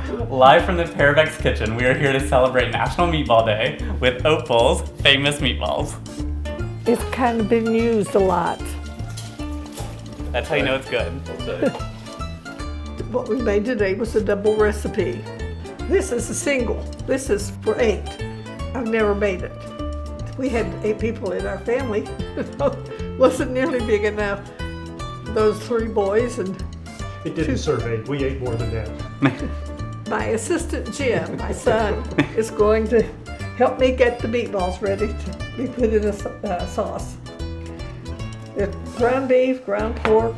Live from the Paravex kitchen, we are here to celebrate National Meatball Day with Opal's famous meatballs. It's kind of been used a lot. That's how you know it's good. What we made today was a double recipe. This is a single. This is for 8. I've never made it. We had 8 people in our family. Wasn't nearly big enough. Those 3 boys and It didn't serve 8. We ate more than that. my assistant Jim, my son, is going to help me get the meatballs ready to be put in a sauce. There's ground beef, ground pork,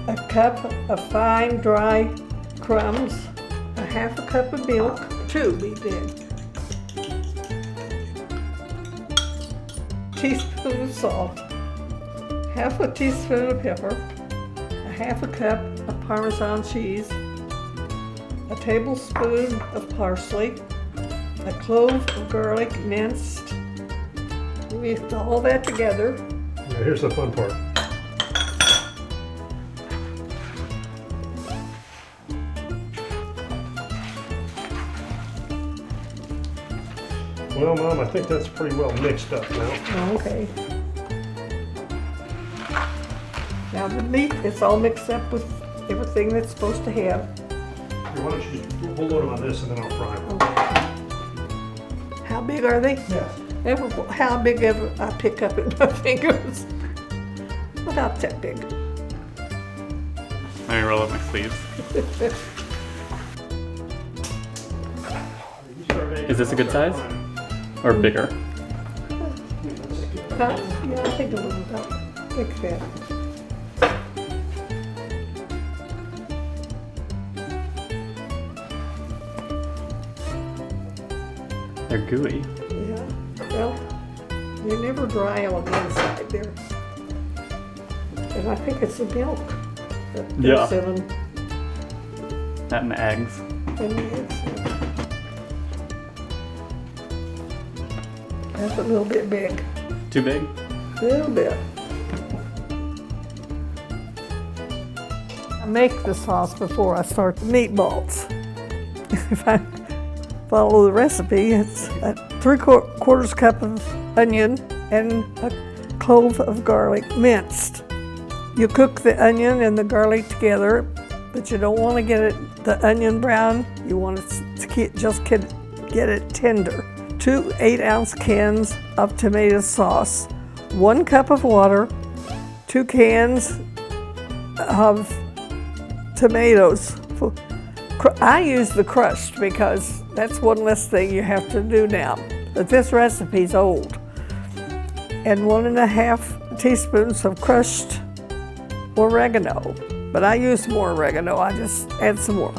a cup of fine dry crumbs, a half a cup of milk, 2 we did, teaspoon of salt, half a teaspoon of pepper, a half a cup of Parmesan cheese, a tablespoon of parsley, a clove of garlic minced. We mix all that together. Now here's the fun part. Well, Mom, I think that's pretty well mixed up now. Okay. Now the meat is all mixed up with everything that's supposed to have. Here, why don't you just we'll load them on this and then I'll fry them. How big are they? Yes. How big ever I pick up in my fingers? About that big. Let me roll up my sleeves. Is this a good size? Or bigger? Yeah, I think a little about like that. They're gooey. Yeah, well, they're never dry on the inside there. And I think it's the milk that Yeah. goes in them. That and the eggs. And the eggs. That's a little bit big. Too big? A little bit. I make the sauce before I start the meatballs. If I follow the recipe, it's a 3/4 cup of onion and a clove of garlic minced. You cook the onion and the garlic together, but you don't want to get the onion brown. You want it to just get it tender. 2 8-ounce cans of tomato sauce, 1 cup of water, 2 cans of tomatoes. I use the crushed because that's one less thing you have to do now. But this recipe's old. And 1.5 teaspoons of crushed oregano. But I use more oregano, I just add some more.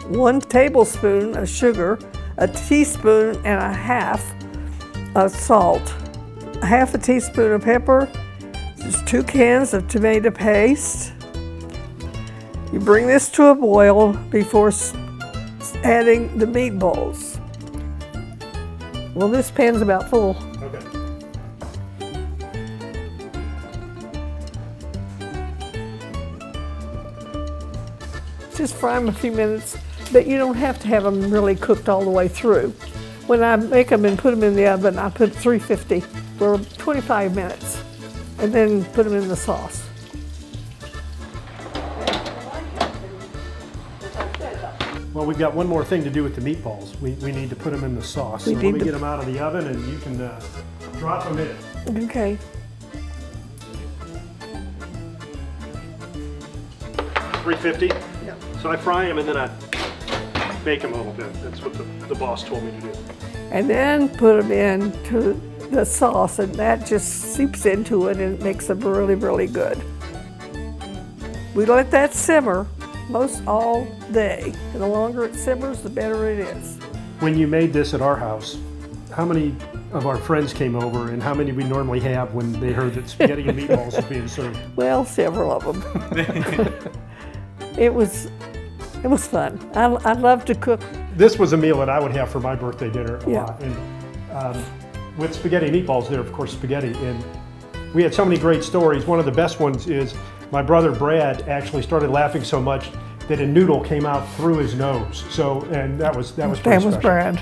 1 tablespoon of sugar, a teaspoon and a half of salt, half a teaspoon of pepper, just 2 cans of tomato paste. You bring this to a boil before adding the meatballs. Well, this pan's about full. Okay. Just fry them a few minutes, but you don't have to have them really cooked all the way through. When I make them and put them in the oven, I put 350 for 25 minutes, and then put them in the sauce. Well, we've got one more thing to do with the meatballs. We need to put them in the sauce. So let me get them out of the oven and you can drop them in. Okay. 350? Yeah. So I fry them and then I bake them a little bit. That's what the boss told me to do. And then put them into the sauce, and that just seeps into it and it makes them really, really good. We let that simmer most all day, and the longer it simmers, the better it is. When you made this at our house, how many of our friends came over and how many we normally have when they heard that spaghetti and meatballs was being served? Well, several of them. It was fun. I love to cook. This was a meal that I would have for my birthday dinner a Yeah. lot. And with spaghetti and meatballs there, of course, spaghetti. And we had so many great stories. One of the best ones is my brother Brad actually started laughing so much that a noodle came out through his nose. So, and that was pretty That was special. Brad.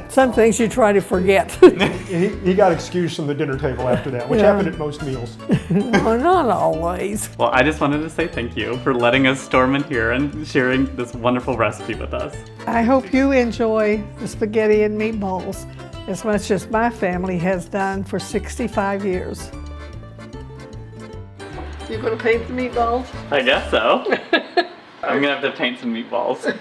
Some things you try to forget. He got excused from the dinner table after that, which Yeah. happened at most meals. Well, not always. Well, I just wanted to say thank you for letting us storm in here and sharing this wonderful recipe with us. I hope you enjoy the spaghetti and meatballs as much as my family has done for 65 years. You gonna paint the meatballs? I guess so. I'm gonna have to paint some meatballs.